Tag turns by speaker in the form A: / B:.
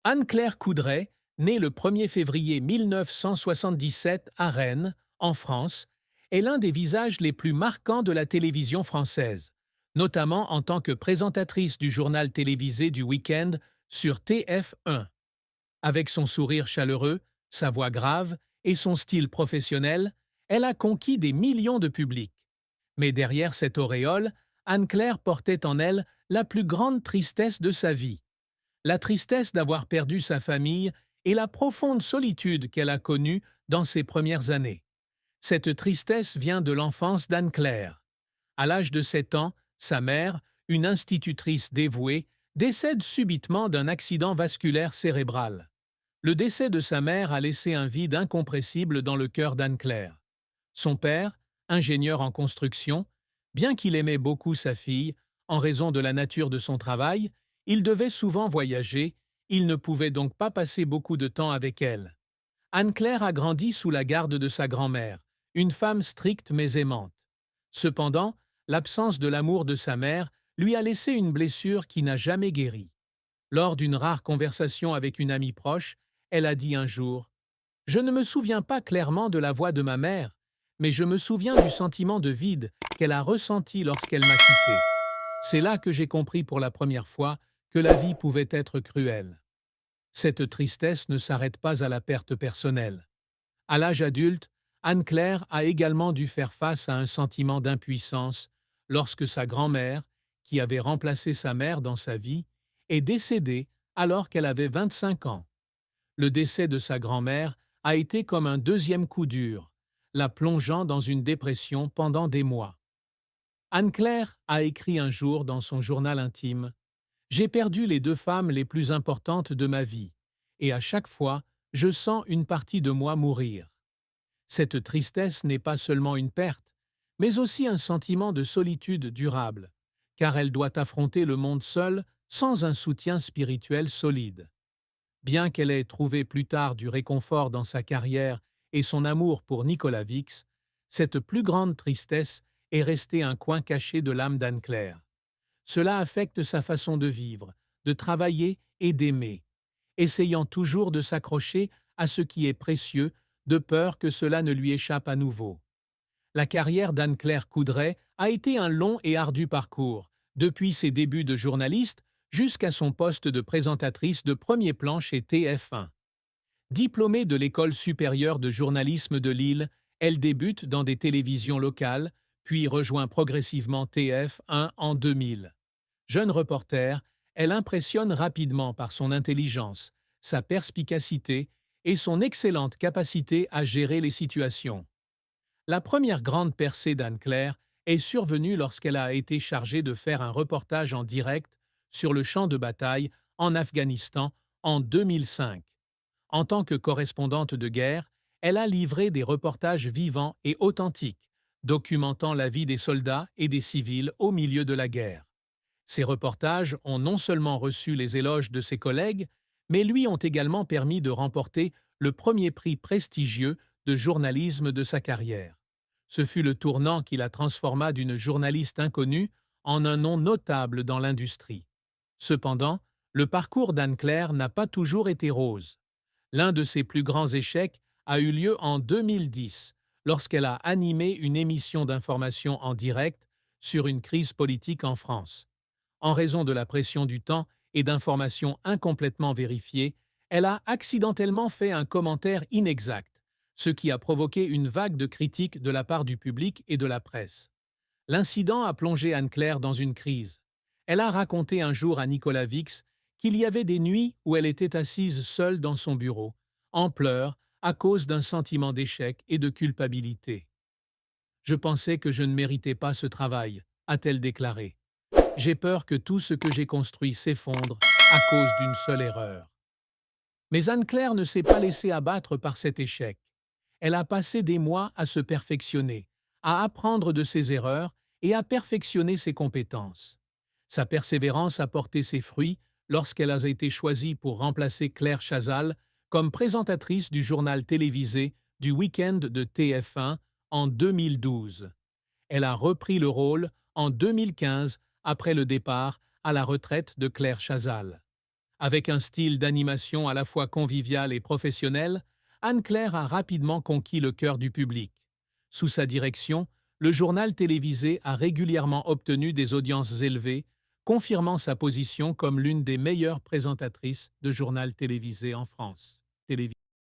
A: Anne-Claire Coudray, née le 1er février 1977 à Rennes, en France, est l'un des visages les plus marquants de la télévision française, notamment en tant que présentatrice du journal télévisé du week-end sur TF1. Avec son sourire chaleureux, sa voix grave et son style professionnel, elle a conquis des millions de publics. Mais derrière cette auréole, Anne-Claire portait en elle la plus grande tristesse de sa vie. La tristesse d'avoir perdu sa famille et la profonde solitude qu'elle a connue dans ses premières années. Cette tristesse vient de l'enfance d'Anne-Claire. À l'âge de 7 ans, sa mère, une institutrice dévouée, décède subitement d'un accident vasculaire cérébral. Le décès de sa mère a laissé un vide incompressible dans le cœur d'Anne-Claire. Son père, ingénieur en construction, bien qu'il aimait beaucoup sa fille, en raison de la nature de son travail, il devait souvent voyager, il ne pouvait donc pas passer beaucoup de temps avec elle. Anne-Claire a grandi sous la garde de sa grand-mère, une femme stricte mais aimante. Cependant, l'absence de l'amour de sa mère lui a laissé une blessure qui n'a jamais guéri. Lors d'une rare conversation avec une amie proche, elle a dit un jour : « Je ne me souviens pas clairement de la voix de ma mère, mais je me souviens du sentiment de vide qu'elle a ressenti lorsqu'elle m'a quitté. C'est là que j'ai compris pour la première fois que la vie pouvait être cruelle. » Cette tristesse ne s'arrête pas à la perte personnelle. À l'âge adulte, Anne-Claire a également dû faire face à un sentiment d'impuissance lorsque sa grand-mère, qui avait remplacé sa mère dans sa vie, est décédée alors qu'elle avait 25 ans. Le décès de sa grand-mère a été comme un deuxième coup dur, la plongeant dans une dépression pendant des mois. Anne-Claire a écrit un jour dans son journal intime : « J'ai perdu les deux femmes les plus importantes de ma vie, et à chaque fois, je sens une partie de moi mourir. » Cette tristesse n'est pas seulement une perte, mais aussi un sentiment de solitude durable, car elle doit affronter le monde seule, sans un soutien spirituel solide. Bien qu'elle ait trouvé plus tard du réconfort dans sa carrière et son amour pour Nicolas Vix, cette plus grande tristesse est restée un coin caché de l'âme d'Anne-Claire. Cela affecte sa façon de vivre, de travailler et d'aimer, essayant toujours de s'accrocher à ce qui est précieux, de peur que cela ne lui échappe à nouveau. La carrière d'Anne-Claire Coudray a été un long et ardu parcours, depuis ses débuts de journaliste jusqu'à son poste de présentatrice de premier plan chez TF1. Diplômée de l'École supérieure de journalisme de Lille, elle débute dans des télévisions locales, puis rejoint progressivement TF1 en 2000. Jeune reporter, elle impressionne rapidement par son intelligence, sa perspicacité et son excellente capacité à gérer les situations. La première grande percée d'Anne-Claire est survenue lorsqu'elle a été chargée de faire un reportage en direct sur le champ de bataille en Afghanistan en 2005. En tant que correspondante de guerre, elle a livré des reportages vivants et authentiques, documentant la vie des soldats et des civils au milieu de la guerre. Ces reportages ont non seulement reçu les éloges de ses collègues, mais lui ont également permis de remporter le premier prix prestigieux de journalisme de sa carrière. Ce fut le tournant qui la transforma d'une journaliste inconnue en un nom notable dans l'industrie. Cependant, le parcours d'Anne-Claire n'a pas toujours été rose. L'un de ses plus grands échecs a eu lieu en 2010, lorsqu'elle a animé une émission d'information en direct sur une crise politique en France. En raison de la pression du temps et d'informations incomplètement vérifiées, elle a accidentellement fait un commentaire inexact, ce qui a provoqué une vague de critiques de la part du public et de la presse. L'incident a plongé Anne-Claire dans une crise. Elle a raconté un jour à Nicolas Vix qu'il y avait des nuits où elle était assise seule dans son bureau, en pleurs, à cause d'un sentiment d'échec et de culpabilité. « Je pensais que je ne méritais pas ce travail », a-t-elle déclaré. « J'ai peur que tout ce que j'ai construit s'effondre à cause d'une seule erreur. » Mais Anne-Claire ne s'est pas laissée abattre par cet échec. Elle a passé des mois à se perfectionner, à apprendre de ses erreurs et à perfectionner ses compétences. Sa persévérance a porté ses fruits lorsqu'elle a été choisie pour remplacer Claire Chazal comme présentatrice du journal télévisé du week-end de TF1 en 2012. Elle a repris le rôle en 2015 après le départ à la retraite de Claire Chazal. Avec un style d'animation à la fois convivial et professionnel, Anne-Claire a rapidement conquis le cœur du public. Sous sa direction, le journal télévisé a régulièrement obtenu des audiences élevées, confirmant sa position comme l'une des meilleures présentatrices de journal télévisé en France.